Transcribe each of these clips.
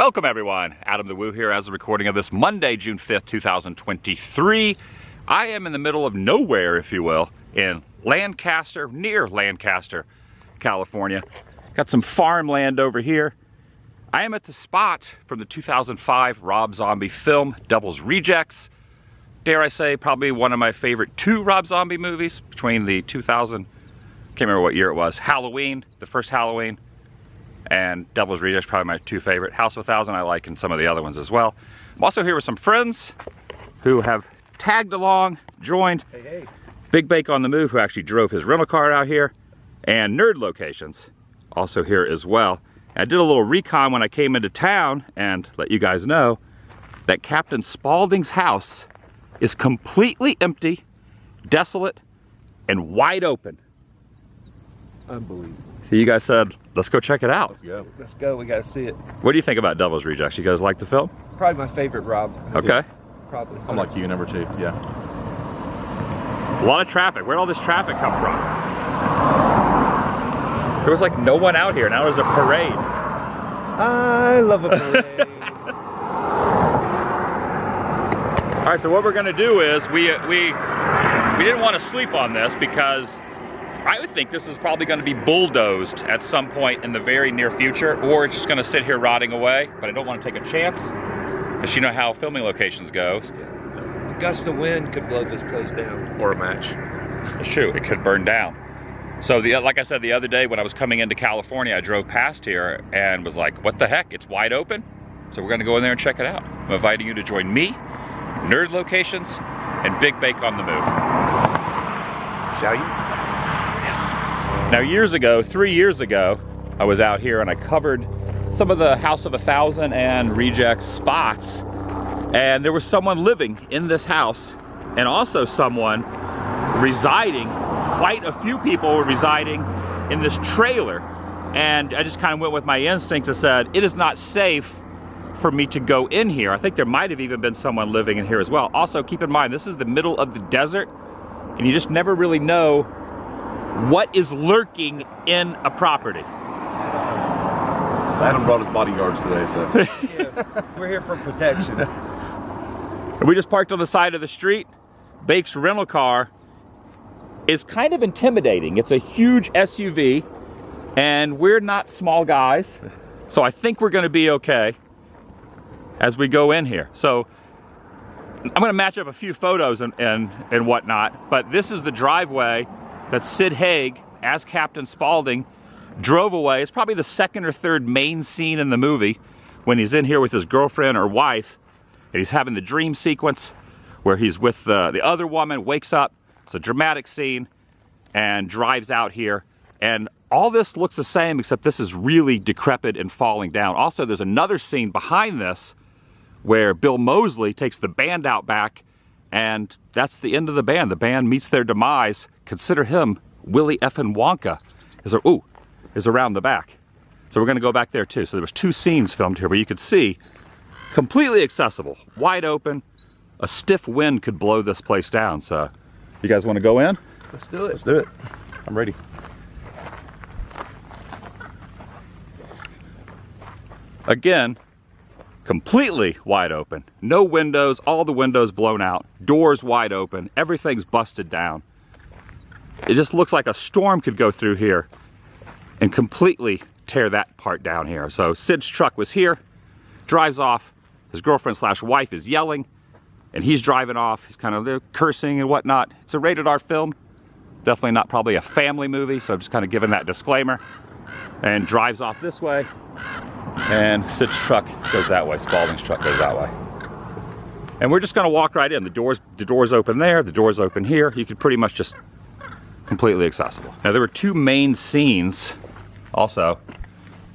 Welcome everyone, Adam the Woo here as the recording of this Monday, June 5th, 2023. I am in the middle of nowhere, if you will, in Lancaster, near Lancaster, California. Got some farmland over here. I am at the spot from the 2005 Rob Zombie film, Devil's Rejects. Dare I say, probably one of my favorite two Rob Zombie movies between the 2000, can't remember what year it was, Halloween, the first Halloween, and Devil's Rejects, probably my two favorite. House of 1000 I like, and some of the other ones as well. I'm also here with some friends who have tagged along, joined. Hey. Big Bake on the Move, who actually drove his rental car out here, and Nerd Locations, also here as well. And I did a little recon when I came into town and let you guys know that Captain Spaulding's house is completely empty, desolate, and wide open. Unbelievable. So you guys said, let's go check it out. Let's go. Let's go. We got to see it. What do you think about Devil's Rejects? You guys like the film? Probably my favorite Rob. Okay. Yeah, probably. I'm like you, number two. Yeah. It's a lot of traffic. Where'd all this traffic come from? There was like no one out here. Now there's a parade. I love a parade. All right, so what we're gonna do is we didn't want to sleep on this because I would think this is probably going to be bulldozed at some point in the very near future, or it's just going to sit here rotting away. But I don't want to take a chance because you know how filming locations go. A gust of wind could blow this place down. Or a match. It's true, it could burn down. So like I said the other day when I was coming into California, I drove past here and was like, what the heck, it's wide open? So we're going to go in there and check it out. I'm inviting you to join me, Nerd Locations, and Big Bake on the Move. Shall you? Now years ago, 3 years ago, I was out here and I covered some of the House of 1000 and Rejects spots, and there was someone living in this house and also someone residing, quite a few people were residing in this trailer, and I just kind of went with my instincts and said, it is not safe for me to go in here. I think there might have even been someone living in here as well. Also, keep in mind, this is the middle of the desert, and you just never really know what is lurking in a property. So Adam brought his bodyguards today, so. Yeah, we're here for protection. We just parked on the side of the street. Bake's rental car is kind of intimidating. It's a huge SUV, and we're not small guys, so I think we're gonna be okay as we go in here. So I'm gonna match up a few photos and whatnot, but this is the driveway that Sid Haig, as Captain Spaulding, drove away. It's probably the second or third main scene in the movie when he's in here with his girlfriend or wife, and he's having the dream sequence where he's with the other woman, wakes up, it's a dramatic scene, and drives out here. And all this looks the same, except this is really decrepit and falling down. Also, there's another scene behind this where Bill Moseley takes the band out back, and that's the end of the band. The band meets their demise. Consider him Willie effing Wonka is around the back. So we're gonna go back there too. So there was two scenes filmed here, but you could see completely accessible, wide open. A stiff wind could blow this place down. So you guys wanna go in? Let's do it. Let's do it. I'm ready. Again, completely wide open. No windows, all the windows blown out, doors wide open, everything's busted down. It just looks like a storm could go through here and completely tear that part down here. So Sid's truck was here, drives off, his girlfriend slash wife is yelling, and he's driving off. He's kind of cursing and whatnot. It's a rated R film, definitely not probably a family movie, so I'm just kind of giving that disclaimer. And drives off this way, and Sid's truck goes that way, Spaulding's truck goes that way. And we're just gonna walk right in. The doors open there, the doors open here. You could pretty much just completely accessible. Now there were two main scenes. Also,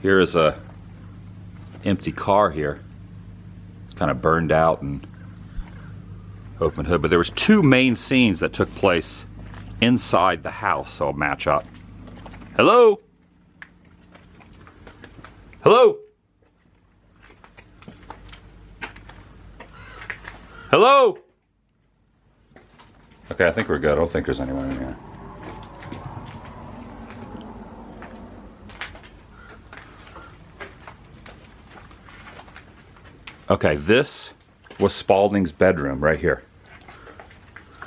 here is a empty car here. It's kind of burned out and open hood, but there was two main scenes that took place inside the house, so I'll match up. Hello? Hello? Hello? Okay, I think we're good. I don't think there's anyone in here. Okay, this was Spaulding's bedroom right here.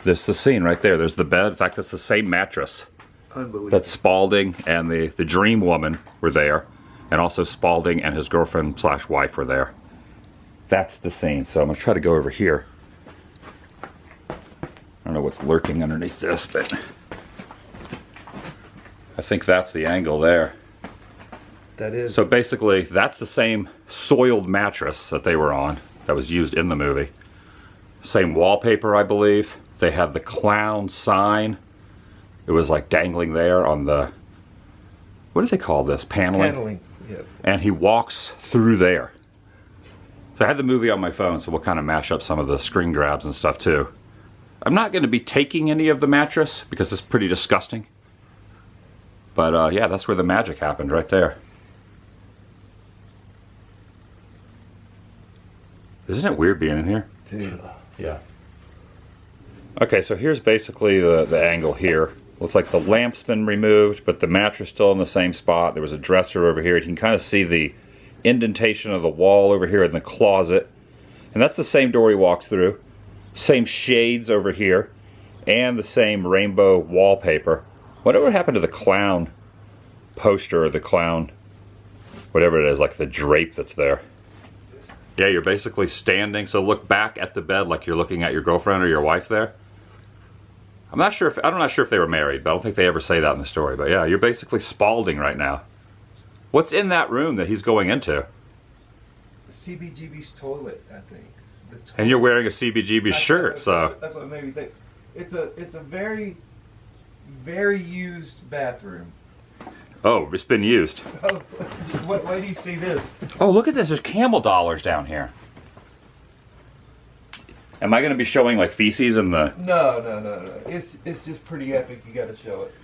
This is the scene right there. There's the bed. In fact, that's the same mattress. Unbelievable. That Spaulding and the dream woman were there. And also Spaulding and his girlfriend / wife were there. That's the scene. So I'm going to try to go over here. I don't know what's lurking underneath this, but I think that's the angle there. That is. So basically, that's the same soiled mattress that they were on that was used in the movie. Same wallpaper, I believe. They had the clown sign. It was like dangling there on the, what do they call this? Paneling? Yep. And he walks through there. So I had the movie on my phone, so we'll kind of mash up some of the screen grabs and stuff too. I'm not going to be taking any of the mattress because it's pretty disgusting. But yeah, that's where the magic happened right there. Isn't it weird being in here? Dude. Yeah. Okay, so here's basically the angle here. Looks like the lamp's been removed, but the mattress still in the same spot. There was a dresser over here. You can kind of see the indentation of the wall over here in the closet. And that's the same door he walks through. Same shades over here. And the same rainbow wallpaper. Whatever happened to the clown poster or the clown, whatever it is, like the drape that's there. Yeah, you're basically standing, so look back at the bed like you're looking at your girlfriend or your wife there. I'm not sure if they were married, but I don't think they ever say that in the story. But yeah, you're basically Spaulding right now. What's in that room that he's going into? CBGB's toilet, I think. And you're wearing a CBGB shirt, so. That's what made me think. It's a very, very used bathroom. Oh, it's been used. Oh, why do you see this? Oh, look at this. There's camel dollars down here. Am I going to be showing like feces in the... No. It's just pretty epic. You got to show it.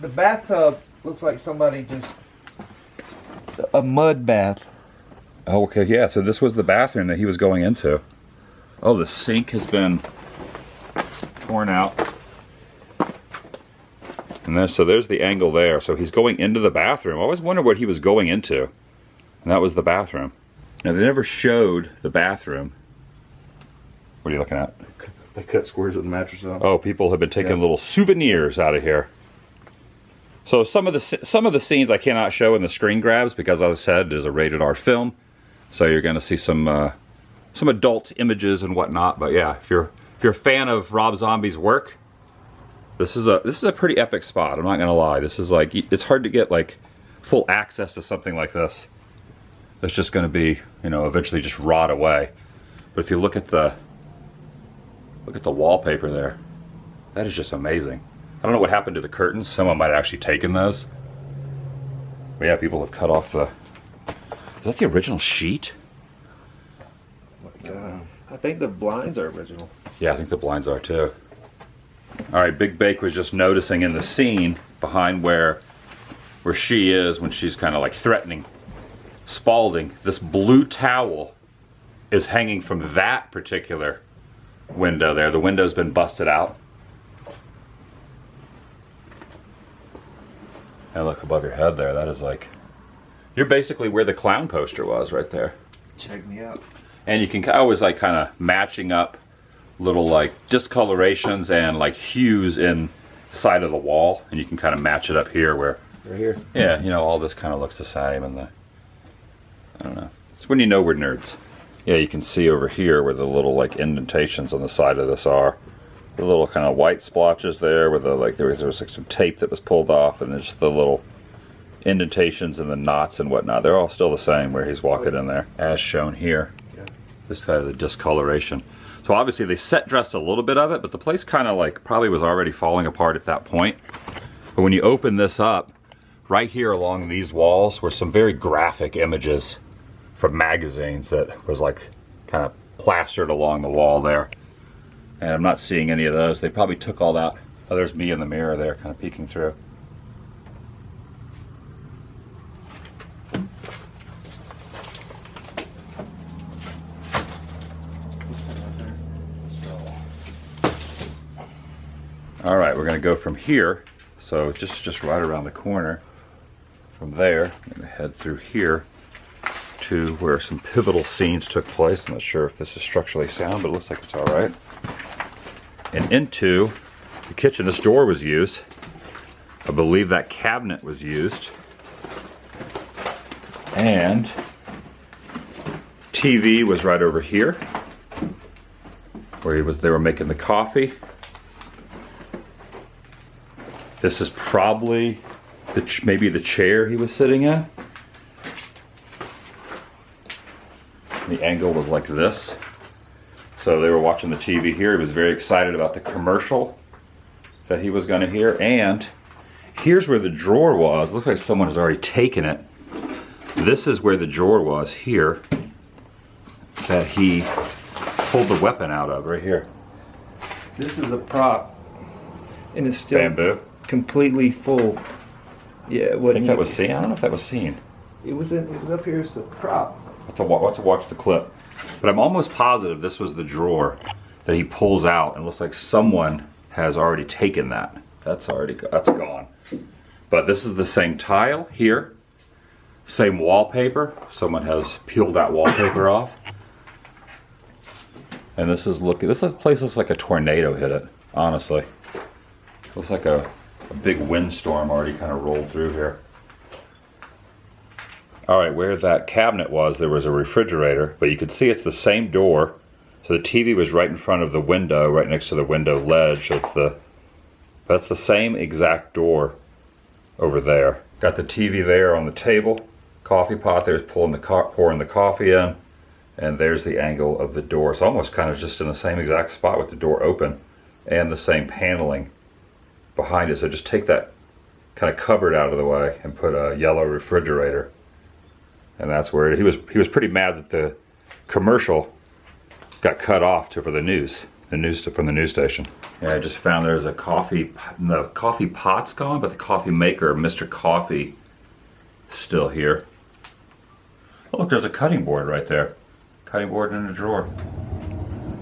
The bathtub looks like somebody just... a mud bath. Oh, okay, yeah. So this was the bathroom that he was going into. Oh, the sink has been torn out. And so there's the angle there. So he's going into the bathroom. I always wondered what he was going into. And that was the bathroom. Now, they never showed the bathroom. What are you looking at? They cut squares with the mattress on. Oh, people have been taking little souvenirs out of here. So some of the scenes I cannot show in the screen grabs because, as I said, it is a rated R film. So you're going to see some adult images and whatnot. But yeah, if you're a fan of Rob Zombie's work, this is a pretty epic spot. I'm not going to lie. This is like, it's hard to get like full access to something like this. It's just going to be, you know, eventually just rot away. But if you look at the wallpaper there, that is just amazing. I don't know what happened to the curtains. Someone might have actually taken those. But yeah, people have cut off the... Is that the original sheet? I think the blinds are original. Yeah, I think the blinds are too. Alright, Big Bake was just noticing in the scene behind where she is when she's kind of like threatening Spaulding, this blue towel is hanging from that particular window there. The window's been busted out. And look above your head there. That is like... You're basically where the clown poster was right there. Check me out. And you can always like kind of matching up little like discolorations and like hues in the side of the wall. And you can kind of match it up here where... Right here? Yeah, you know, all this kind of looks the same. And the... I don't know. It's when you know we're nerds. Yeah, you can see over here where the little like indentations on the side of this are. The little kind of white splotches there where the like there was like some tape that was pulled off, and there's the little indentations and the knots and whatnot. They're all still the same where he's walking in there, as shown here. Yeah. This side of the discoloration. So obviously they set dressed a little bit of it, but the place kind of like probably was already falling apart at that point. But when you open this up, right here along these walls were some very graphic images from magazines that was like kind of plastered along the wall there. And I'm not seeing any of those. They probably took all that. Oh, there's me in the mirror there kind of peeking through. All right, we're going to go from here. So just right around the corner from there. I'm going to head through here to where some pivotal scenes took place. I'm not sure if this is structurally sound, but it looks like it's all right. And into the kitchen, this door was used. I believe that cabinet was used. And TV was right over here, where they were making the coffee. This is probably maybe the chair he was sitting in. The angle was like this. So they were watching the TV here. He was very excited about the commercial that he was going to hear. And here's where the drawer was. Looks like someone has already taken it. This is where the drawer was here that he pulled the weapon out of, right here. This is a prop, and it's still Bamboo. completely full. Yeah, it I wasn't. think that was seen. I don't know if that was seen. It was up here as a prop. Let's watch the clip. But I'm almost positive this was the drawer that he pulls out, and it looks like someone has already taken that. That's gone. But this is the same tile here, same wallpaper. Someone has peeled that wallpaper off. And this place looks like a tornado hit it, honestly. Looks like a big windstorm already kind of rolled through here. All right, where that cabinet was, there was a refrigerator, but you could see it's the same door. So the TV was right in front of the window, right next to the window ledge. So that's the same exact door over there. Got the TV there on the table. Coffee pot there's pouring the coffee in. And there's the angle of the door. It's almost kind of just in the same exact spot with the door open and the same paneling behind it. So just take that kind of cupboard out of the way and put a yellow refrigerator. And that's where he was pretty mad that the commercial got cut off for the news from the news station. Yeah, I just found there's the coffee pot's gone, but the coffee maker, Mr. Coffee, is still here. Oh, look, there's a cutting board right there. Cutting board in a drawer.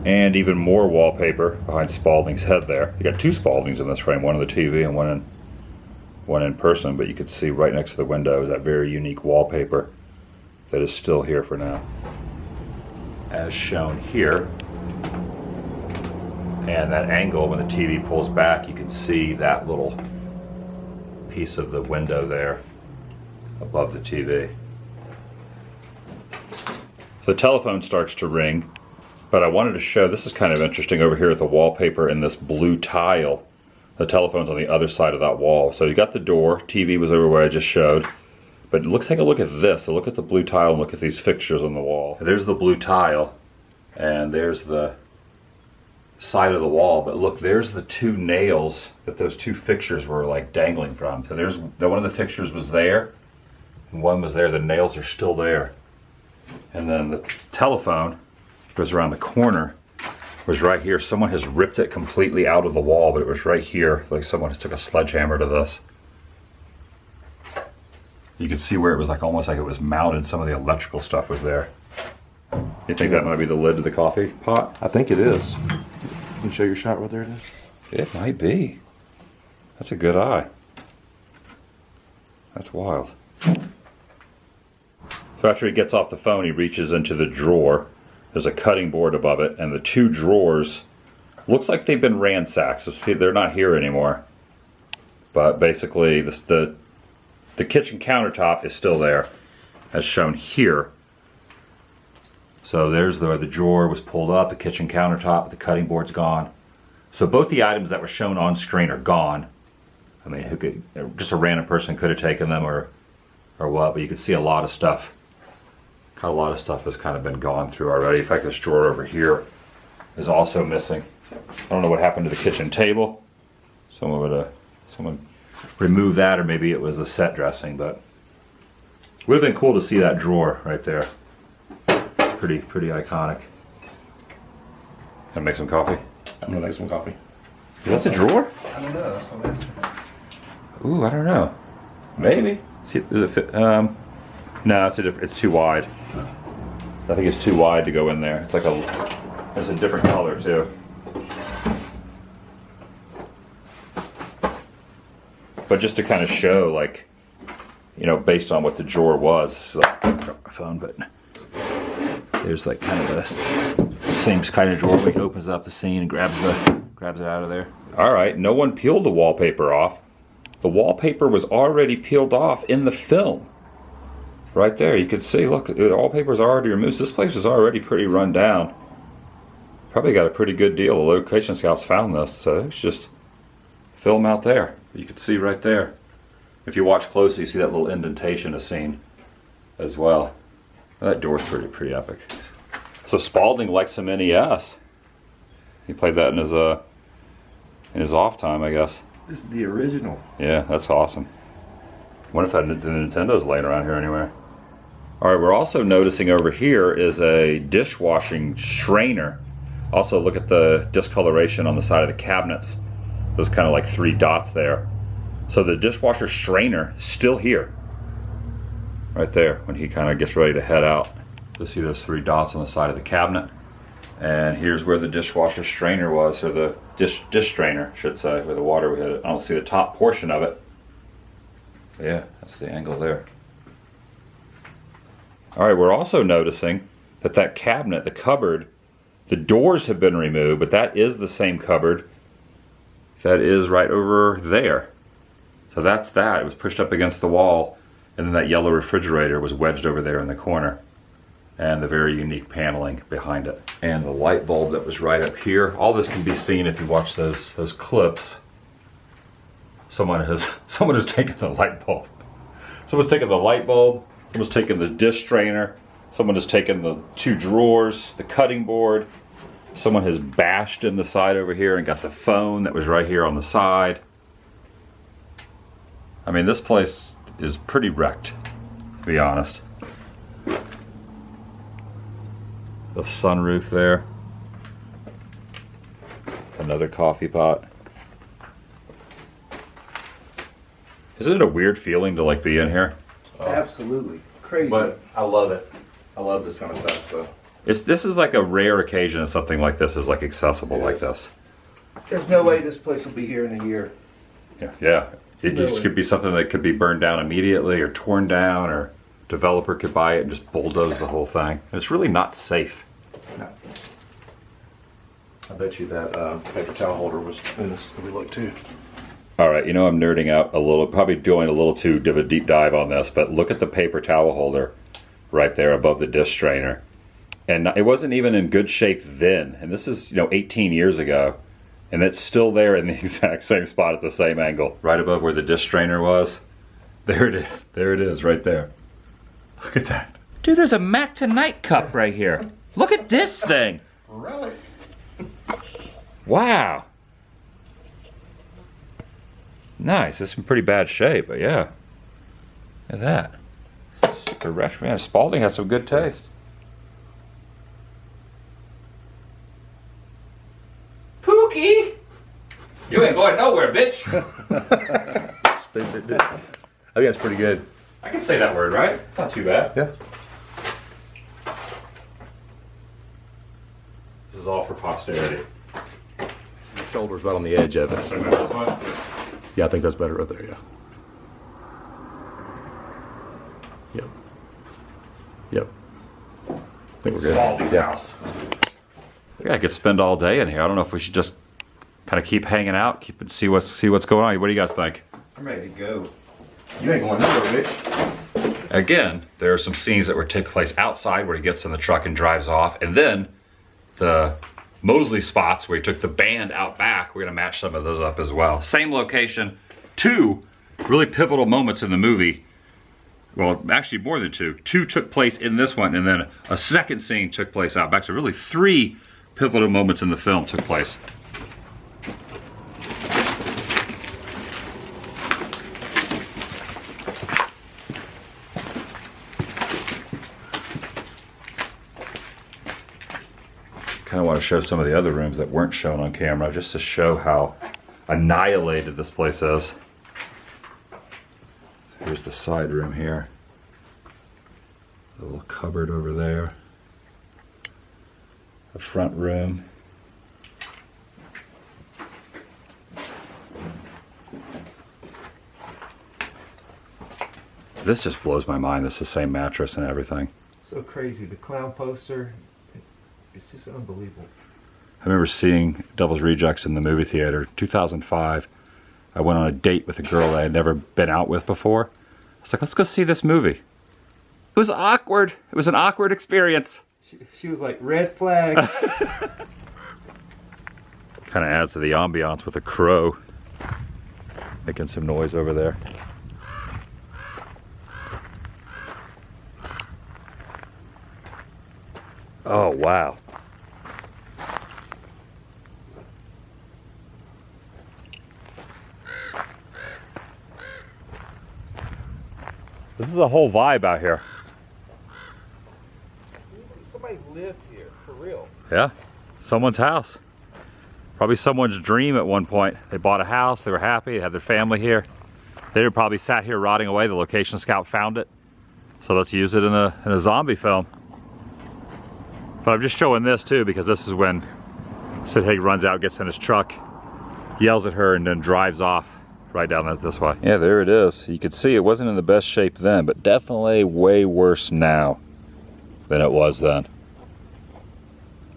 And even more wallpaper behind Spaulding's head there. You got two Spauldings in this frame, one on the TV and one in person, but you could see right next to the window is that very unique wallpaper that is still here for now. As shown here. And that angle, when the TV pulls back, you can see that little piece of the window there above the TV. The telephone starts to ring, but I wanted to show, this is kind of interesting over here with the wallpaper and this blue tile. The telephone's on the other side of that wall. So you got the door, TV was over where I just showed, but take a look at this. So look at the blue tile and look at these fixtures on the wall. There's the blue tile, and there's the side of the wall, but look, there's the two nails that those two fixtures were like dangling from. So there's one of the fixtures was there, and one was there. The nails are still there. And then the telephone goes around the corner, was right here. Someone has ripped it completely out of the wall, but it was right here. Like someone has took a sledgehammer to this. You could see where it was like almost like it was mounted. Some of the electrical stuff was there. You think that might be the lid to the coffee pot? I think it is. Can you show your shot right there it is? It might be. That's a good eye. That's wild. So after he gets off the phone, he reaches into the drawer. There's a cutting board above it, and the two drawers looks like they've been ransacked. So they're not here anymore. But basically, the kitchen countertop is still there, as shown here. So there's the drawer was pulled up, the kitchen countertop, the cutting board's gone. So both the items that were shown on screen are gone. I mean, just a random person could have taken them or what, but you can see a lot of stuff. A lot of stuff has kind of been gone through already. In fact, this drawer over here is also missing. I don't know what happened to the kitchen table. Someone removed that, or maybe it was a set dressing, but it would have been cool to see that drawer right there. It's pretty iconic. Gonna make some coffee? I'm gonna make some coffee. Is that the drawer? I don't know. That's what I'm asking. Ooh, I don't know. Maybe. See, does it fit? No, it's too wide. I think it's too wide to go in there. It's a different color too. But just to kind of show, like, you know, based on what the drawer was. So I dropped my phone, but there's like kind of the same kind of drawer where he opens up the scene and grabs it out of there. All right, no one peeled the wallpaper off. The wallpaper was already peeled off in the film. Right there, you can see, look, the wallpaper's already removed. This place was already pretty run down. Probably got a pretty good deal. The location scouts found this, so it's just film out there. You can see right there. If you watch closely, you see that little indentation is seen as well. That door's pretty epic. So Spaulding likes some NES. He played that in his off time, I guess. This is the original. Yeah, that's awesome. Wonder if the Nintendo's laying around here anywhere. All right, we're also noticing over here is a dishwashing strainer. Also, look at the discoloration on the side of the cabinets. Those kind of like 3 dots there. So the dishwasher strainer still here. Right there, when he kind of gets ready to head out. You'll see those 3 dots on the side of the cabinet. And here's where the dishwasher strainer was, or the dish strainer, I should say, where the water would hit it. I don't see the top portion of it. But yeah, that's the angle there. All right, we're also noticing that cabinet, the cupboard, the doors have been removed, but that is the same cupboard that is right over there. So that's that. It was pushed up against the wall, and then that yellow refrigerator was wedged over there in the corner. And the very unique paneling behind it. And the light bulb that was right up here. All this can be seen if you watch those clips. Someone has taken the light bulb. Someone's taken the light bulb. Someone's taken the dish strainer. Someone has taken the 2 drawers, the cutting board. Someone has bashed in the side over here and got the phone that was right here on the side. I mean, this place is pretty wrecked, to be honest. The sunroof there. Another coffee pot. Isn't it a weird feeling to like be in here? Absolutely. Crazy. But I love it. I love this kind of stuff. So This is like a rare occasion that something like this is like accessible like this. There's no way this place will be here in a year. Yeah. It No just way. could be something that could be burned down immediately or torn down, or developer could buy it and just bulldoze the whole thing. And it's really not safe. No. I bet you that paper towel holder was in this movie look too. All right, you know I'm nerding out a little, probably doing a little too of a deep dive on this, but look at the paper towel holder right there above the dish strainer. And it wasn't even in good shape then. And this is, 18 years ago. And it's still there in the exact same spot at the same angle. Right above where the dish strainer was. There it is. There it is, right there. Look at that. Dude, there's a Mac Tonight cup right here. Look at this thing. Really? Wow. Nice. It's in pretty bad shape, but yeah. Look at that. Super retro. Man, Spaulding has some good taste. Pookie! You ain't going nowhere, bitch. Stupid. I think that's pretty good. I can say that word, right? It's not too bad. Yeah. This is all for posterity. The shoulder's right on the edge of it. Should I move this one? Yeah, I think that's better right there, yeah. Yep. Yep. I think we're good. Spaulding's house. I could spend all day in here. I don't know if we should just kind of keep hanging out, see what's going on. What do you guys think? I'm ready to go. You ain't going nowhere, bitch. Again, there are some scenes that were take place outside where he gets in the truck and drives off, and then the Mosley spots where he took the band out back. We're gonna match some of those up as well. Same location, 2 really pivotal moments in the movie. Well, actually more than 2. 2 took place in this one, and then a second scene took place out back. So really 3 pivotal moments in the film took place. Kind of want to show some of the other rooms that weren't shown on camera, just to show how annihilated this place is. Here's the side room here. A little cupboard over there. The front room. This just blows my mind. This is the same mattress and everything. So crazy. The clown poster, it's just unbelievable. I remember seeing Devil's Rejects in the movie theater, 2005. I went on a date with a girl that I had never been out with before. I was like, let's go see this movie. It was awkward. It was an awkward experience. She was like, red flag. Kind of adds to the ambiance with a crow making some noise over there. Oh, wow. This is a whole vibe out here. Somebody lived here, for real. Yeah, someone's house. Probably someone's dream at one point. They bought a house, they were happy, they had their family here. They had probably sat here rotting away. The location scout found it. So let's use it in a zombie film. But I'm just showing this too because this is when Sid Haig runs out, gets in his truck, yells at her, and then drives off right down this way. Yeah, there it is. You could see it wasn't in the best shape then, but definitely way worse now than it was then.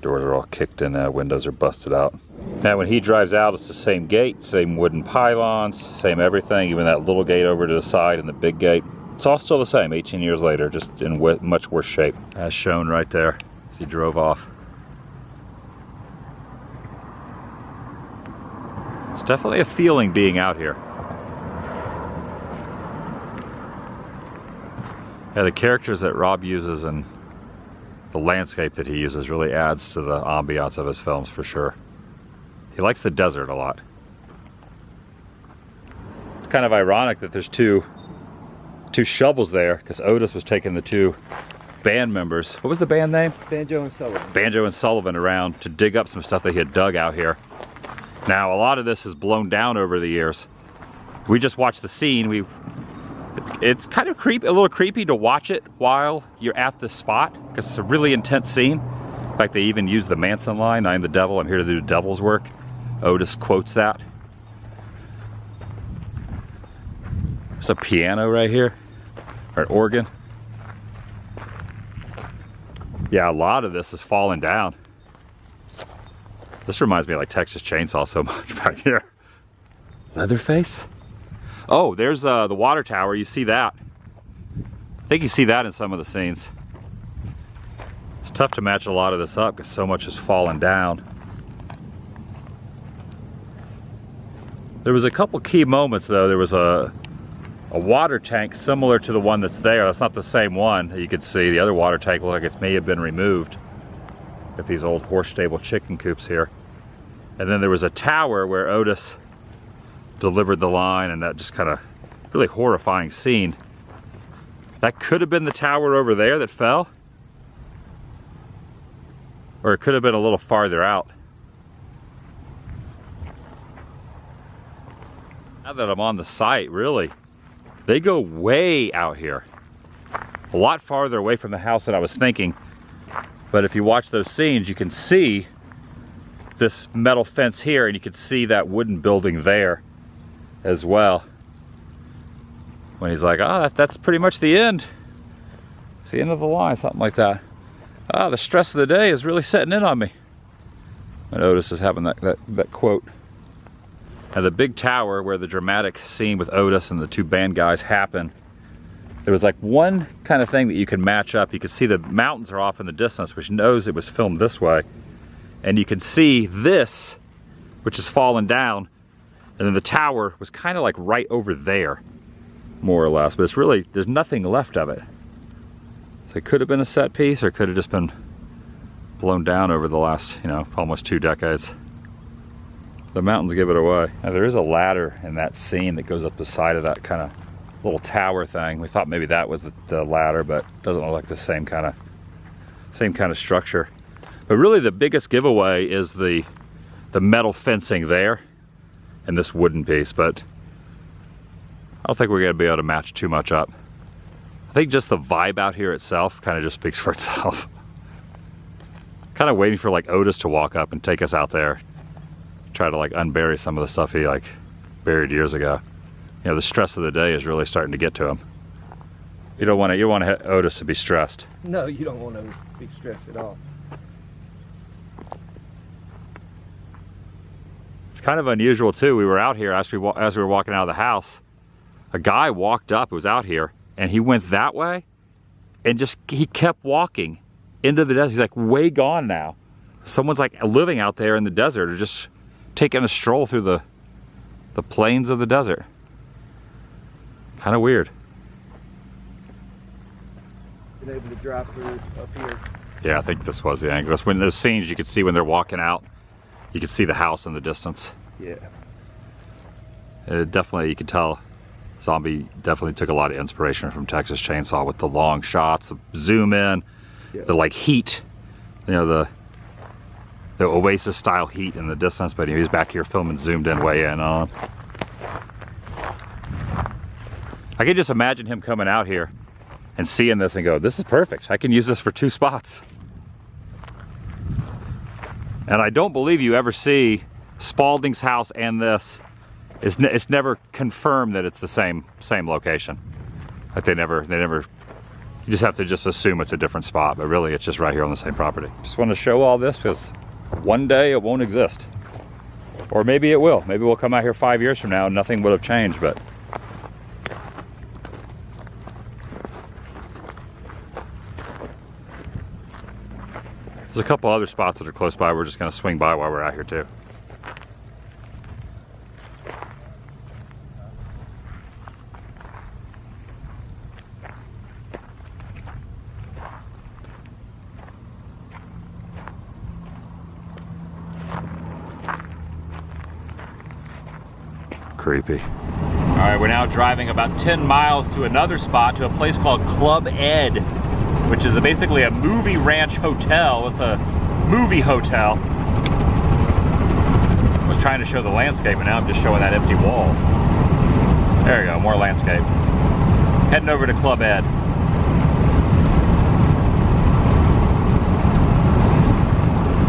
Doors are all kicked in, windows are busted out. Now when he drives out, it's the same gate, same wooden pylons, same everything, even that little gate over to the side and the big gate. It's all still the same 18 years later, just in much worse shape, as shown right there as he drove off. It's definitely a feeling being out here. Yeah, the characters that Rob uses and the landscape that he uses really adds to the ambiance of his films for sure. He likes the desert a lot. It's kind of ironic that there's two shovels there because Otis was taking the two band members. What was the band name? Banjo and Sullivan. Banjo and Sullivan around to dig up some stuff that he had dug out here. Now a lot of this is blown down over the years. We just watched the scene. It's kind of a little creepy to watch it while you're at the spot because it's a really intense scene. In fact, they even use the Manson line, "I am the devil, I'm here to do the devil's work." Otis quotes that. There's a piano right here, or an organ. Yeah, a lot of this is falling down. This reminds me of like Texas Chainsaw so much back here. Leatherface? Oh, there's the water tower. You see that. I think you see that in some of the scenes. It's tough to match a lot of this up because so much has fallen down. There was a couple key moments though. There was a water tank similar to the one that's there. That's not the same one that you could see. The other water tank looked like it may have been removed. Got these old horse stable chicken coops here. And then there was a tower where Otis delivered the line, and that just kind of really horrifying scene. That could have been the tower over there that fell. Or it could have been a little farther out. Now that I'm on the site, really, they go way out here. A lot farther away from the house than I was thinking. But if you watch those scenes, you can see this metal fence here, and you can see that wooden building there as well. When he's like, "Ah, that's pretty much the end. It's the end of the line," something like that. "Ah, the stress of the day is really setting in on me." And Otis is having that quote. And the big tower where the dramatic scene with Otis and the two band guys happened, there was like one kind of thing that you can match up. You can see the mountains are off in the distance, which knows it was filmed this way. And you can see this, which is fallen down. And then the tower was kind of like right over there, more or less. But it's really, there's nothing left of it. So it could have been a set piece, or it could have just been blown down over the last, almost 2 decades. The mountains give it away. Now there is a ladder in that scene that goes up the side of that kind of little tower thing. We thought maybe that was the ladder, but it doesn't look like the same kind of structure. But really the biggest giveaway is the metal fencing there and this wooden piece, but I don't think we're gonna be able to match too much up. I think just the vibe out here itself kind of just speaks for itself. Kind of waiting for like Otis to walk up and take us out there, try to like unbury some of the stuff he like buried years ago. The stress of the day is really starting to get to him. You don't want Otis to be stressed. No, you don't want to be stressed at all. It's kind of unusual too. We were out here as we were walking out of the house. A guy walked up, who was out here, and he went that way, and he kept walking into the desert. He's like way gone now. Someone's like living out there in the desert, or just taking a stroll through the plains of the desert. Kind of weird. Been able to drive through up here. Yeah, I think this was the angle. That's when those scenes you could see when they're walking out. You could see the house in the distance. Yeah. It definitely, you could tell, Zombie definitely took a lot of inspiration from Texas Chainsaw with the long shots, the zoom in, the like heat, you know, the Oasis style heat in the distance, but he's back here filming zoomed in way in on. I can just imagine him coming out here and seeing this and go, this is perfect. I can use this for 2 spots. And I don't believe you ever see Spaulding's house and this. It's never confirmed that it's the same location. Like they never, you just have to just assume it's a different spot, but really it's just right here on the same property. Just want to show all this because one day it won't exist. Or maybe it will. Maybe we'll come out here 5 years from now and nothing would have changed, but. There's a couple other spots that are close by. We're just going to swing by while we're out here too. Creepy. All right, we're now driving about 10 miles to another spot, to a place called Club Ed, which is basically a movie ranch hotel. It's a movie hotel. I was trying to show the landscape, and now I'm just showing that empty wall. There you go, more landscape. Heading over to Club Ed.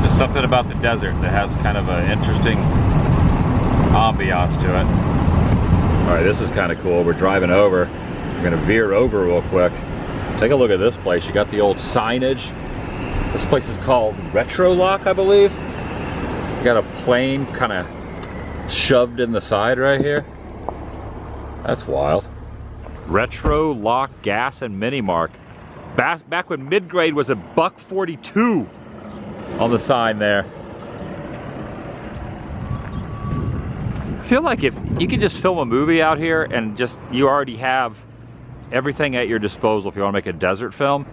Just something about the desert that has kind of an interesting ambiance to it. All right, this is kind of cool. We're driving over. We're gonna veer over real quick. Take a look at this place. You got the old signage. This place is called Retro Lock, I believe. You got a plane kind of shoved in the side right here. That's wild. Retro Lock Gas and Mini Mark. Back when mid-grade was $1.42 on the sign there. I feel like if you can just film a movie out here and you already have everything at your disposal. If you want to make a desert film,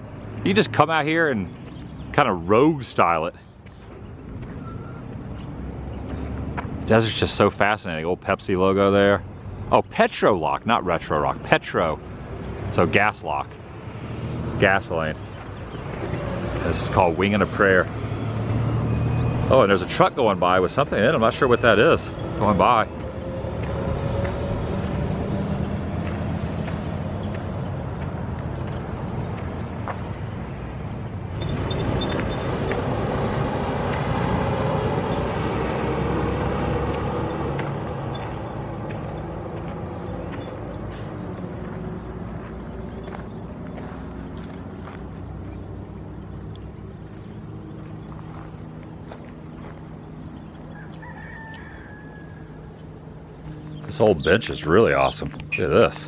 you just come out here and kind of rogue style it. The desert's just so fascinating. Old Pepsi logo there. Oh, Petro Lock, not Retro Rock. Petro. So gas lock. Gasoline. This is called Winging a Prayer. Oh, and there's a truck going by with something in it. I'm not sure what that is. Going by. This old bench is really awesome. Look at this.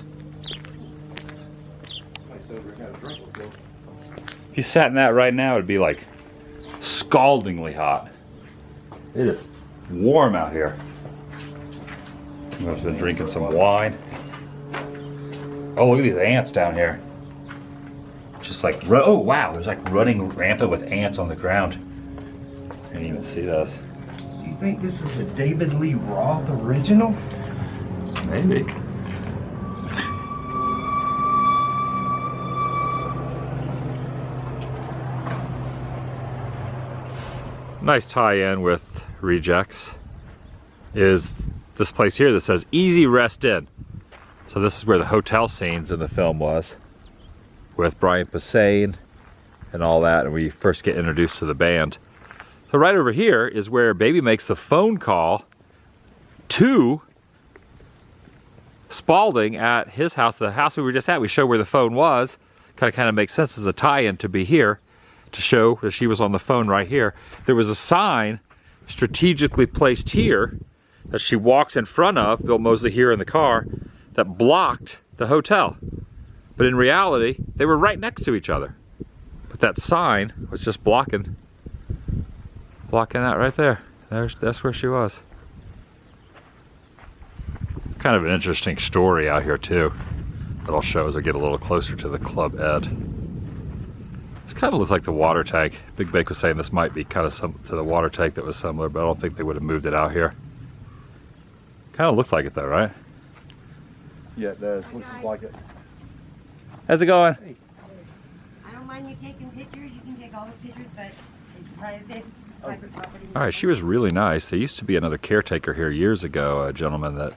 If you sat in that right now, it'd be like scaldingly hot. It is warm out here. I've been drinking some wine. Oh, look at these ants down here. Just like, oh wow, there's like running rampant with ants on the ground. Can't even see those. Do you think this is a David Lee Roth original? Maybe. Nice tie-in with Rejects is this place here that says Easy Rest In. So this is where the hotel scenes in the film was, with Brian Posehn and all that, and we first get introduced to the band. So right over here is where Baby makes the phone call to Spaulding at his house, the house we were just at, we showed where the phone was. Kind of makes sense as a tie-in to be here, to show that she was on the phone right here. There was a sign strategically placed here that she walks in front of, Bill Mosley here in the car, that blocked the hotel. But in reality, they were right next to each other. But that sign was just blocking that right there. That's where she was. Kind of an interesting story out here too, that I'll show as I get a little closer to the Club Ed. This kind of looks like the water tank. Big Bake was saying this might be kind of to the water tank that was similar, but I don't think they would have moved it out here. Kind of looks like it though, right? Yeah, it does. Looks just like it. How's it going? I don't mind you taking pictures. You can take all the pictures, but it's private property. All right, she was really nice. There used to be another caretaker here years ago, a gentleman that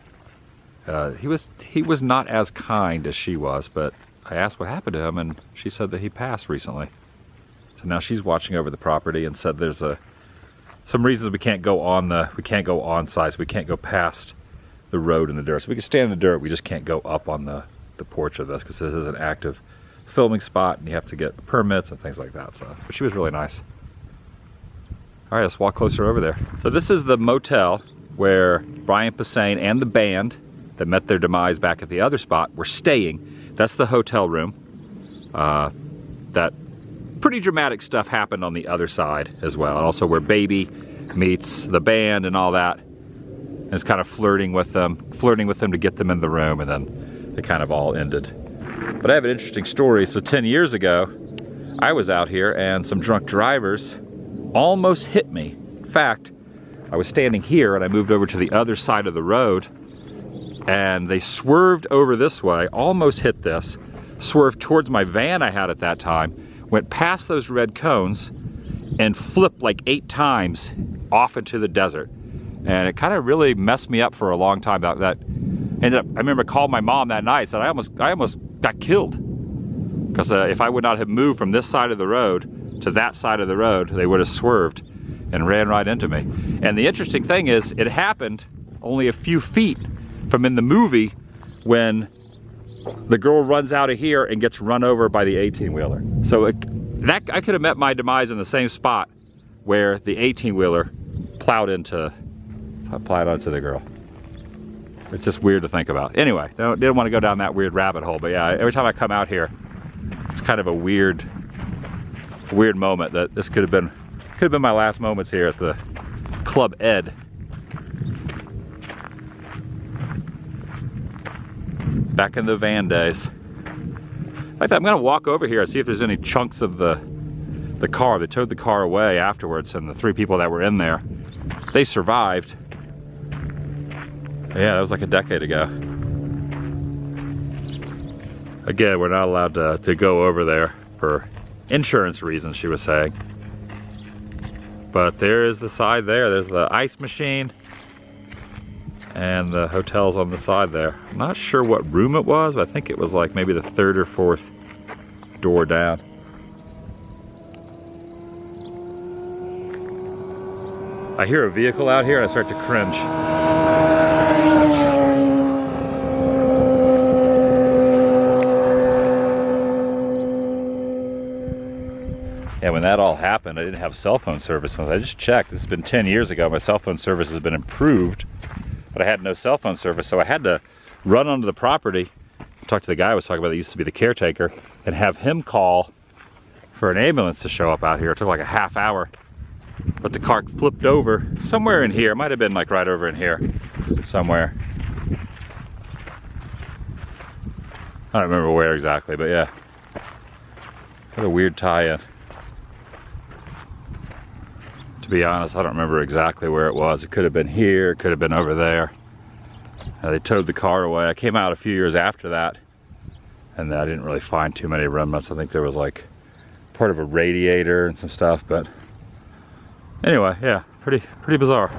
he was not as kind as she was, but I asked what happened to him, and she said that he passed recently. So now she's watching over the property and said there's some reasons we can't go on site, so we can't go past the road in the dirt. So we can stand in the dirt, we just can't go up on the porch of this because this is an active filming spot and you have to get permits and things like that. So, but she was really nice. All right, let's walk closer over there. So this is the motel where Brian Posehn and the band that met their demise back at the other spot were staying. That's the hotel room. That pretty dramatic stuff happened on the other side as well. And also where Baby meets the band and all that. And is kind of flirting with them to get them in the room, and then it kind of all ended. But I have an interesting story. So 10 years ago, I was out here and some drunk drivers almost hit me. In fact, I was standing here and I moved over to the other side of the road and they swerved over this way, almost hit this, swerved towards my van I had at that time, went past those red cones and flipped like 8 times off into the desert. And it kind of really messed me up for a long time. That ended up, I remember calling my mom that night, said I almost got killed. Because if I would not have moved from this side of the road to that side of the road, they would have swerved and ran right into me. And the interesting thing is, it happened only a few feet from in the movie when the girl runs out of here and gets run over by the 18-wheeler. So I could have met my demise in the same spot where the 18-wheeler plowed onto the girl. It's just weird to think about. Anyway, didn't want to go down that weird rabbit hole, but yeah, every time I come out here, it's kind of a weird moment that this could have been my last moments here at the Club Ed. Back in the van days. In fact, I'm gonna walk over here and see if there's any chunks of the car. They towed the car away afterwards, and the 3 people that were in there, they survived. Yeah, that was like a decade ago. Again, we're not allowed to go over there for insurance reasons, she was saying. But there is the side there. There's the ice machine. And the hotel's on the side there. I'm not sure what room it was, but I think it was like maybe the 3rd or 4th door down. I hear a vehicle out here and I start to cringe. Yeah, when that all happened, I didn't have cell phone service. I just checked. This has been 10 years ago. My cell phone service has been improved, but I had no cell phone service, so I had to run onto the property, talk to the guy I was talking about that used to be the caretaker, and have him call for an ambulance to show up out here. It took like a half hour. But the car flipped over somewhere in here. It might have been like right over in here somewhere. I don't remember where exactly, but yeah. What a weird tie-in. To be honest, I don't remember exactly where it was. It could have been here, it could have been over there. They towed the car away. I came out a few years after that, and I didn't really find too many remnants. I think there was like part of a radiator and some stuff, but anyway, yeah, pretty bizarre.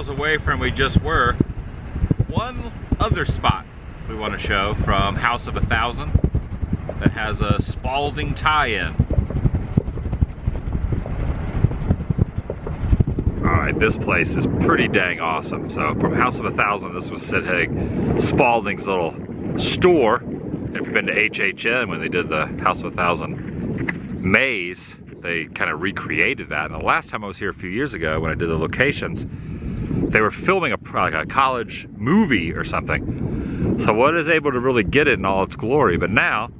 miles away from we just were, one other spot we want to show from House of 1000 that has a Spaulding tie-in. Alright, this place is pretty dang awesome. So from House of 1000, this was Sid Haig Spaulding's little store. And if you've been to HHN when they did the House of 1000 maze, they kind of recreated that. And the last time I was here a few years ago when I did the locations, they were filming like a college movie or something. So I wasn't able to really get it in all its glory, but now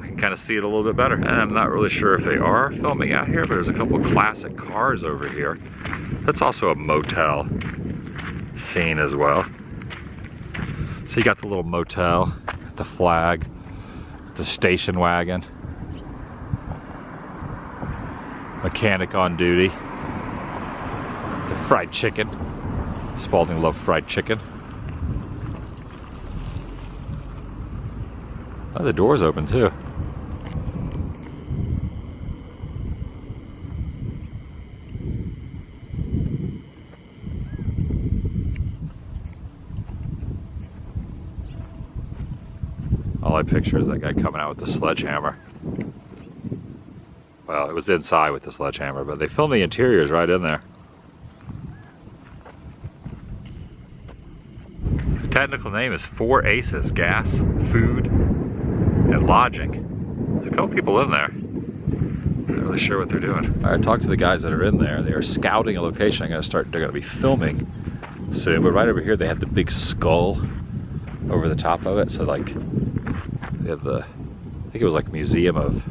I can kind of see it a little bit better. And I'm not really sure if they are filming out here, but there's a couple of classic cars over here. That's also a motel scene as well. So you got the little motel, the flag, the station wagon, mechanic on duty, the fried chicken. Spaulding loved fried chicken. Oh, the door's open too. All I picture is that guy coming out with the sledgehammer. Well, it was inside with the sledgehammer, but they filmed the interiors right in there. The technical name is 4 Aces, gas, food, and lodging. There's a couple people in there. Not really sure what they're doing. All right, talk to the guys that are in there. They are scouting a location. They're gonna be filming soon, but right over here they have the big skull over the top of it. So like, they have the, I think it was like Museum of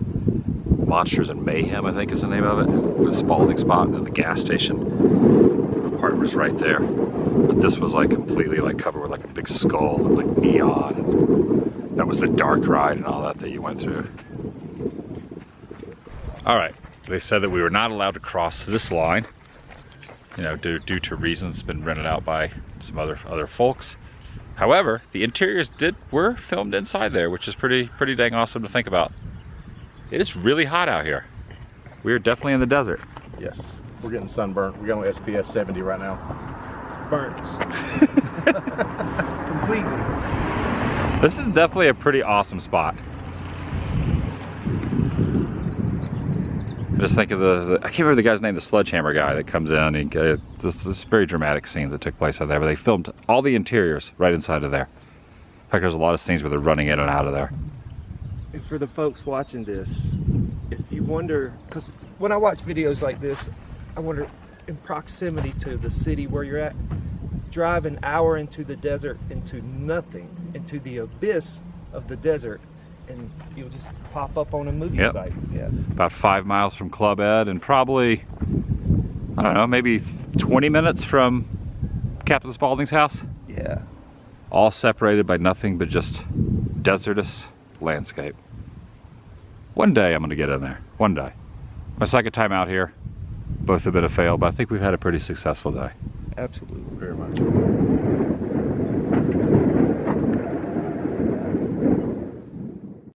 Monsters and Mayhem, I think is the name of it. The Spaulding spot, and then the gas station part was right there. But this was like completely like covered with like a big skull and like neon. And that was the dark ride and all that you went through. All right, they said that we were not allowed to cross this line, you know, due to reasons been rented out by some other folks. However, the interiors were filmed inside there, which is pretty dang awesome to think about. It is really hot out here. We are definitely in the desert. Yes, we're getting sunburnt. We're going SPF 70 right now. Burns. Completely. This is definitely a pretty awesome spot. I just think of I can't remember the guy's name, the sledgehammer guy that comes in. And this very dramatic scene that took place out there, but they filmed all the interiors right inside of there. In fact, there's a lot of scenes where they're running in and out of there. And for the folks watching this, if you wonder, because when I watch videos like this, I wonder in proximity to the city where you're at, drive an hour into the desert, into nothing, into the abyss of the desert, and you'll just pop up on a movie site. Yeah. About 5 miles from Club Ed, and probably, I don't know, maybe 20 minutes from Captain Spaulding's house. Yeah. All separated by nothing but just desertous landscape. One day I'm gonna get in there, one day. My second time out here, both have been a fail, but I think we've had a pretty successful day. Absolutely. Very much.